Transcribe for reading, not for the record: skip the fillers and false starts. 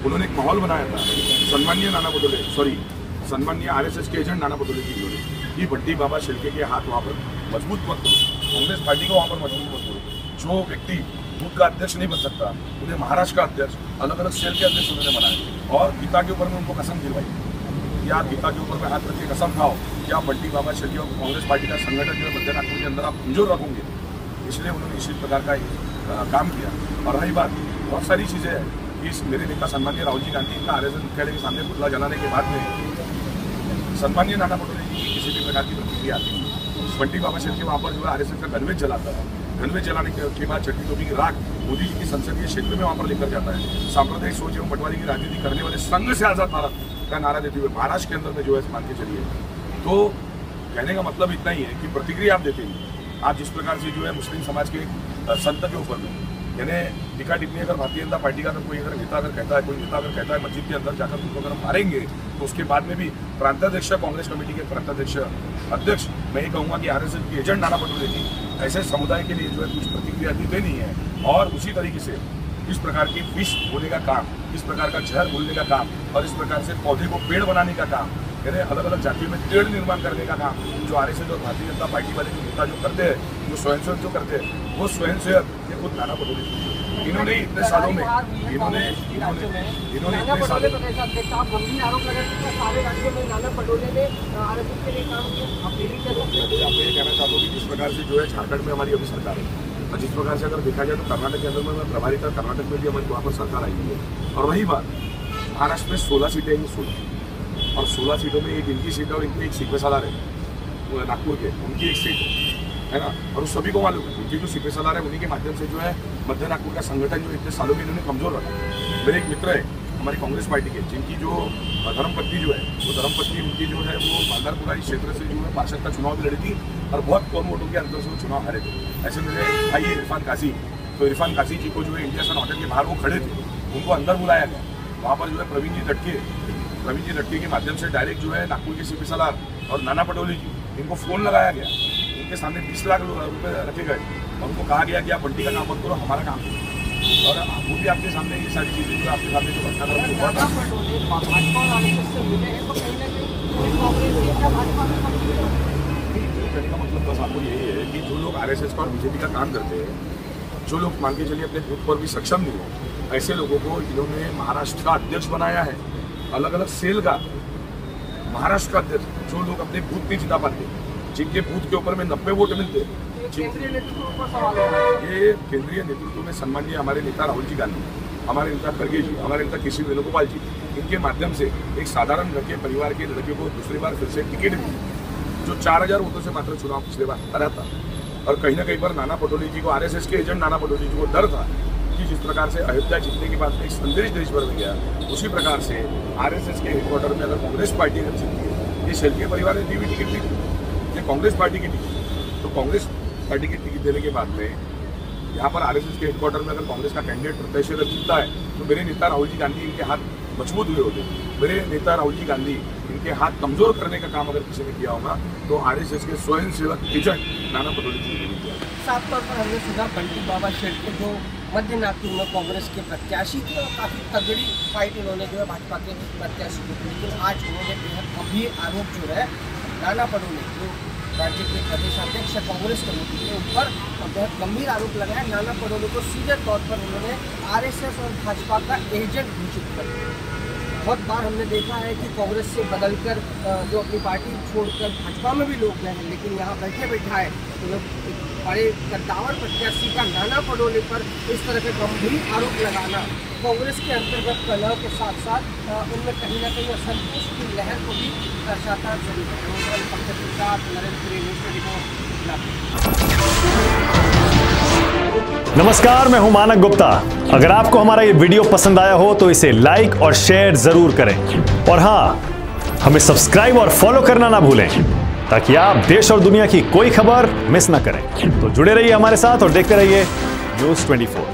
उन्होंने एक माहौल बनाया था। सम्मानीय आरएसएस के एजेंट नाना पटोले जी ने कि बंटी बाबा शेल्के के हाथ वहाँ पर मजबूत मत करो, कांग्रेस पार्टी को वहाँ पर मजबूत मत करो। जो व्यक्ति बूथ का अध्यक्ष नहीं बन सकता उन्हें महाराष्ट्र का अध्यक्ष, अलग अलग सेल के अध्यक्ष उन्होंने बनाए और गीता के ऊपर में उनको कसम दिलवाई कि आप गीता के ऊपर में हाथ रख के कसम खाओ कि आप बंटी बाबा शेल्के और कांग्रेस पार्टी का संगठन जो है मध्य नागपुर के अंदर आप कमजोर रखोगे। इसलिए उन्होंने इसी प्रकार का काम किया। और रही बात, बहुत सारी चीज़ें हैं कि मेरे नेता सम्मानीय राहुल जी गांधी का आरएसएस मुख्यालय के सामने पुतला जलाने के बाद में सम्मानीय नाना पटोले जी की किसी भी प्रकार की प्रतिक्रिया आती है। बंटी बाबा शेल्के वहाँ पर जो है आरएसएस का गणवेश जलाता है। गणवेश जलाने के बाद चट्टी टोपी की राख मोदी जी की संसदीय क्षेत्र में वहाँ पर लेकर जाता है। सांप्रदायिक सोच एवं बंटवारे की राजनीति करने वाले संघ से आजाद भारत का नारा देते हुए महाराष्ट्र के अंदर में जो है मान के चलिए। तो कहने का मतलब इतना ही है कि प्रतिक्रिया आप देते हैं। आप जिस प्रकार से जो है मुस्लिम समाज के संत के ऊपर में यानी टिका टिप्पणी अगर भारतीय जनता पार्टी का अगर कोई अगर नेता अगर कहता है, कोई नेता अगर कहता है मस्जिद के अंदर जाकर उनको अगर मारेंगे तो उसके बाद में भी प्रांताध्यक्ष कांग्रेस कमेटी के प्रांताध्यक्ष अध्यक्ष मैं ये कहूँगा कि आरएसएस के एजेंट नाना पटोले जी ऐसे समुदाय के लिए जो है कुछ प्रतिक्रिया देते नहीं है। और उसी तरीके से इस प्रकार की विष बोने का काम, इस प्रकार का जहर बोलने का काम और इस प्रकार से पौधे को पेड़ बनाने का काम, यानी अलग अलग जातियों में पेड़ निर्माण करने का काम जो आरएसएस और भारतीय जनता पार्टी वाले जो नेता जो करते हैं, जो स्वयंसेवक जो करते हैं, वो स्वयंसेवक ये खुद नाना पटोले जी इन्होंने इतने सालों में इन्होंने इतने सालों आपको ये कहना चाहता हूँ कि जिस प्रकार से जो है झारखंड में हमारी अभी सरकार है और जिस प्रकार से अगर देखा जाए तो कर्नाटक के अंदर में प्रभारी था, कर्नाटक में भी हमारी वहाँ पर सरकार आई है। और वही बात महाराष्ट्र में 16 सीटें हैं, 16 और 16 सीटों में एक इनकी सीट है और इनकी एक सीट पे सलार है नागपुर के, उनकी एक सीट है ना। और उस सभी को मालूम है उनकी जो सीट पे सलार है उन्हीं के माध्यम से जो है मध्य नागपुर का संगठन जो इतने सालों में इन्होंने कमजोर रखा। मेरे एक मित्र है हमारी कांग्रेस पार्टी के, जिनकी जो धर्मपत्नी जो है वो धर्मपत्नी उनकी जो है वो मालदारपुरा क्षेत्र से जो है पार्षद का चुनाव भी लड़ी थी और बहुत कम वोटों के अंतर से वो चुनाव हारे थे। ऐसे मेरे भाई इरफान कासी, तो इरफान कासी जी को जो है इंडिया सन होटल के बाहर वो खड़े थे, उनको अंदर बुलाया गया। वहाँ पर जो है प्रवीण जी लटके के माध्यम से डायरेक्ट जो है नागपुर के सीपी सलार और नाना पटोले जी इनको फ़ोन लगाया गया। उनके सामने 20 लाख रुपए रखे गए और उनको कहा गया कि आप बंटी का काम मत करो, हमारा काम करो। और वो भी आपके सामने ये सारी चीज़ें जो आपके सामने जो घटना कहने का मतलब बस आपको यही है कि जो लोग आरएसएस का और बीजेपी का काम करते हैं, जो लोग मान के चलिए अपने बूथ पर भी सक्षम नहीं हो, ऐसे लोगों को इन्होंने महाराष्ट्र का अध्यक्ष बनाया है, अलग अलग सेल का महाराष्ट्र का अध्यक्ष। जो लोग अपने बूथ नहीं जिता पाते, जिनके बूथ के ऊपर में 90 वोट मिलते हैं, ये केंद्रीय नेतृत्व में सम्मानीय हमारे नेता राहुल जी गांधी, हमारे नेता खड़गे जी, हमारे नेता केसी वेणुगोपाल जी, इनके माध्यम से एक साधारण घर के परिवार के लड़के को दूसरी बार फिर से टिकट दी, जो 4000 वोटों से मात्र चुनाव पिछले बार हरा था। और कहीं ना कहीं पर नाना पटोले जी को, आरएसएस के एजेंट नाना पटोले जी को डर था कि जिस प्रकार से अयोध्या जीतने के बाद एक संदेश देश भर में गया, उसी प्रकार से आरएसएस के हेडक्वार्टर में अगर कांग्रेस पार्टी अगर जीतती है, ये शेल्के परिवार ने दी हुई टिकट दी, ये कांग्रेस पार्टी की टिकट, तो कांग्रेस पार्टी की टिकट देने के बाद में यहाँ पर आरएसएस के हेडक्वार्टर में अगर कांग्रेस का कैंडिडेट प्रत्याशी अगर जीतता है तो मेरे नेता राहुल जी गांधी इनके हाथ मजबूत हुए होते। मेरे नेता राहुल जी गांधी इनके हाथ कमजोर करने का काम अगर किसी ने किया होगा तो आरएसएस के स्वयंसेवक एजेंट नाना पटोले जी ने किया। साफ तौर पर हमने सुना बंटी बाबा शेल्के जो मध्य नागपुर में कांग्रेस के प्रत्याशी थे और काफ़ी तगड़ी फाइट इन्होंने जो है भाजपा के प्रत्याशी को, लेकिन आज उन्होंने बेहद गंभीर आरोप जो है नाना पटोले जो राज्य के प्रदेशाध्यक्ष कांग्रेस कमेटी के ऊपर बहुत गंभीर आरोप लगाया। नाना पटोले को सीधे तौर पर उन्होंने आरएसएस और भाजपा का एजेंट घोषित कर दिया। बहुत बार हमने देखा है कि कांग्रेस से बदलकर जो अपनी पार्टी छोड़कर भाजपा में भी लोग गए हैं, लेकिन यहाँ बैठे बैठाए तो लोग बड़े कद्दावर प्रत्याशी का नाना पटोले पर इस तरह के गंभीर आरोप लगाना कांग्रेस के अंतर्गत कलह के साथ साथ उनमें कहीं ना कहीं असंतोष की लहर को भी दर्शाता जरूर है। नमस्कार, मैं हूं मानक गुप्ता। अगर आपको हमारा ये वीडियो पसंद आया हो तो इसे लाइक और शेयर जरूर करें और हाँ, हमें सब्सक्राइब और फॉलो करना ना भूलें ताकि आप देश और दुनिया की कोई खबर मिस ना करें। तो जुड़े रहिए हमारे साथ और देखते रहिए न्यूज़ 24।